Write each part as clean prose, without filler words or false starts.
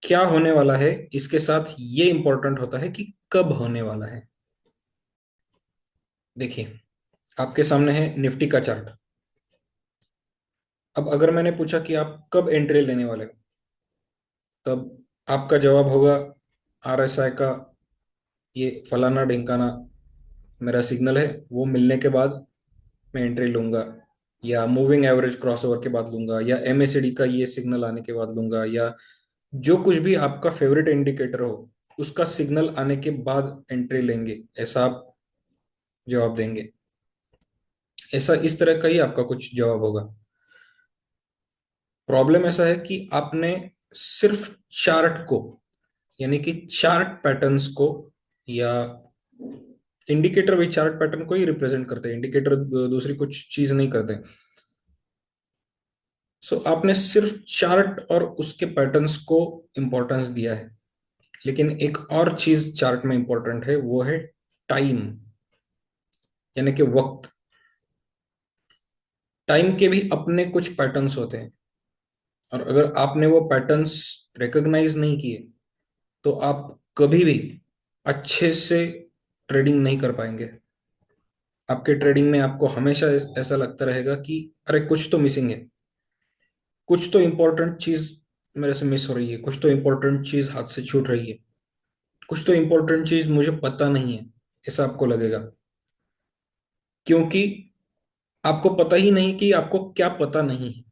क्या होने वाला है, इसके साथ ये इंपॉर्टेंट होता है कि कब होने वाला है। देखिए, आपके सामने है निफ्टी का चार्ट। अब अगर मैंने पूछा कि आप कब एंट्री लेने वाले हो, तब आपका जवाब होगा आरएसआई का ये फलाना ढिमकाना मेरा सिग्नल है, वो मिलने के बाद मैं एंट्री लूंगा, या मूविंग एवरेज क्रॉसओवर के बाद लूंगा, या एमएससीडी का ये सिग्नल आने के बाद लूंगा, या जो कुछ भी आपका फेवरेट इंडिकेटर हो उसका सिग्नल आने के बाद एंट्री लेंगे, ऐसा आप जवाब देंगे। ऐसा इस तरह का ही आपका कुछ जवाब होगा। प्रॉब्लम ऐसा है कि आपने सिर्फ चार्ट को, यानी कि चार्ट पैटर्न्स को, या इंडिकेटर भी चार्ट पैटर्न को ही रिप्रेजेंट करते हैं, इंडिकेटर दूसरी कुछ चीज नहीं करते। सो आपने सिर्फ चार्ट और उसके पैटर्न्स को इंपॉर्टेंस दिया है, लेकिन एक और चीज चार्ट में इंपॉर्टेंट है, वो है टाइम, यानी कि वक्त। टाइम के भी अपने कुछ पैटर्न्स होते हैं, और अगर आपने वो पैटर्न्स रिकॉग्नाइज नहीं किए तो आप कभी भी अच्छे से ट्रेडिंग नहीं कर पाएंगे। आपके ट्रेडिंग में आपको हमेशा ऐसा लगता रहेगा कि अरे कुछ तो मिसिंग है, कुछ तो इम्पोर्टेंट चीज मेरे से मिस हो रही है, कुछ तो इम्पोर्टेंट चीज हाथ से छूट रही है, कुछ तो इम्पोर्टेंट चीज मुझे पता नहीं है, ऐसा आपको लगेगा। क्योंकि आपको पता ही नहीं कि आपको क्या पता नहीं है,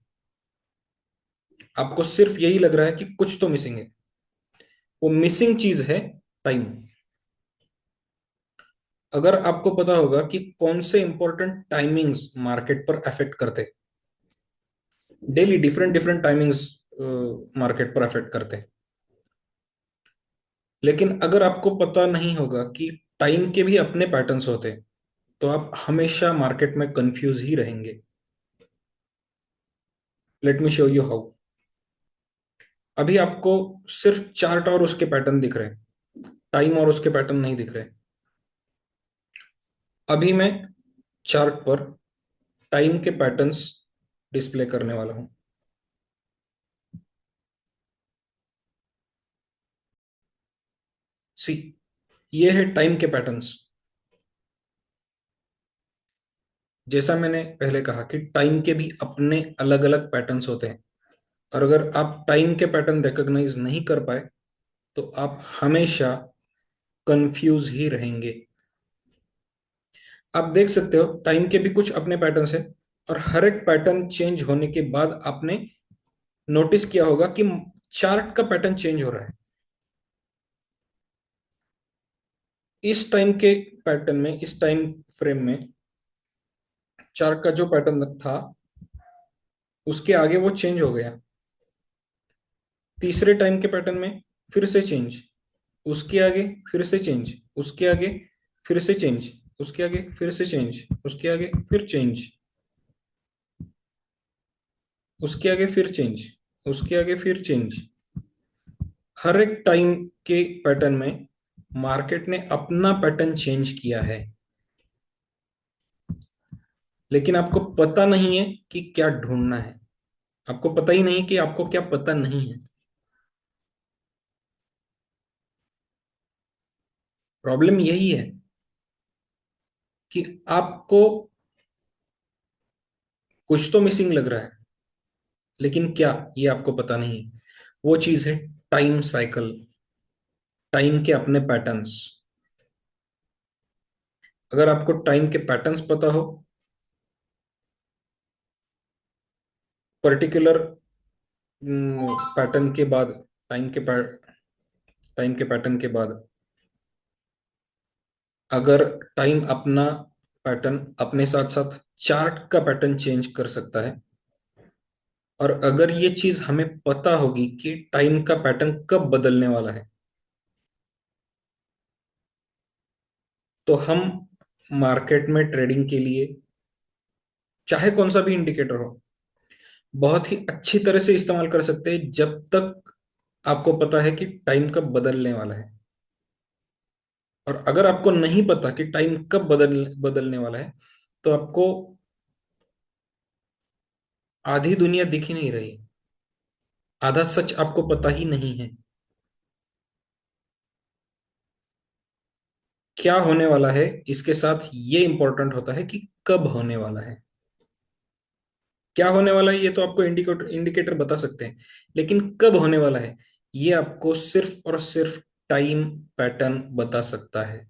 आपको सिर्फ यही लग रहा है कि कुछ तो मिसिंग है। वो मिसिंग चीज है टाइम। अगर आपको पता होगा कि कौन से इंपॉर्टेंट टाइमिंग्स मार्केट पर अफेक्ट करते हैं, daily different different timings market पर अफेक्ट करते हैं, लेकिन अगर आपको पता नहीं होगा कि टाइम के भी अपने पैटर्न्स होते हैं, तो आप हमेशा मार्केट में कंफ्यूज ही रहेंगे। Let me show you how. अभी आपको सिर्फ चार्ट और उसके पैटर्न दिख रहे हैं, टाइम और उसके पैटर्न नहीं दिख रहे। अभी मैं चार्ट पर टाइम के पैटर्न्स डिस्प्ले करने वाला हूं। सी, ये है टाइम के पैटर्न्स। जैसा मैंने पहले कहा कि टाइम के भी अपने अलग अलग पैटर्न्स होते हैं, और अगर आप टाइम के पैटर्न रिकॉग्नाइज नहीं कर पाए तो आप हमेशा कंफ्यूज ही रहेंगे। आप देख सकते हो टाइम के भी कुछ अपने पैटर्न्स हैं, और हर एक पैटर्न चेंज होने के बाद आपने नोटिस किया होगा कि चार्ट का पैटर्न चेंज हो रहा है। इस टाइम के पैटर्न में, इस टाइम फ्रेम में चार्ट का जो पैटर्न था उसके आगे वो चेंज हो गया। तीसरे टाइम के पैटर्न में फिर से चेंज, उसके आगे फिर से चेंज, उसके आगे फिर से चेंज, उसके आगे फिर से चेंज, उसके आगे फिर चेंज, उसके आगे फिर चेंज, उसके आगे फिर चेंज। हर एक टाइम के पैटर्न में मार्केट ने अपना पैटर्न चेंज किया है, लेकिन आपको पता नहीं है कि क्या ढूंढना है। आपको पता ही नहीं कि आपको क्या पता नहीं है। प्रॉब्लम यही है कि आपको कुछ तो मिसिंग लग रहा है, लेकिन क्या, ये आपको पता नहीं है। वो चीज है टाइम साइकिल, टाइम के अपने पैटर्न्स। अगर आपको टाइम के पैटर्न्स पता हो, पर्टिकुलर पैटर्न के बाद, टाइम के टाइम के पैटर्न के बाद, अगर टाइम अपना पैटर्न अपने साथ साथ चार्ट का पैटर्न चेंज कर सकता है, और अगर ये चीज हमें पता होगी कि टाइम का पैटर्न कब बदलने वाला है, तो हम मार्केट में ट्रेडिंग के लिए चाहे कौन सा भी इंडिकेटर हो बहुत ही अच्छी तरह से इस्तेमाल कर सकते हैं, जब तक आपको पता है कि टाइम कब बदलने वाला है। और अगर आपको नहीं पता कि टाइम कब बदलने वाला है, तो आपको आधी दुनिया दिख ही नहीं रही, आधा सच आपको पता ही नहीं है। क्या होने वाला है इसके साथ ये इंपॉर्टेंट होता है कि कब होने वाला है। क्या होने वाला है ये तो आपको इंडिकेटर इंडिकेटर बता सकते हैं, लेकिन कब होने वाला है ये आपको सिर्फ और सिर्फ टाइम पैटर्न बता सकता है।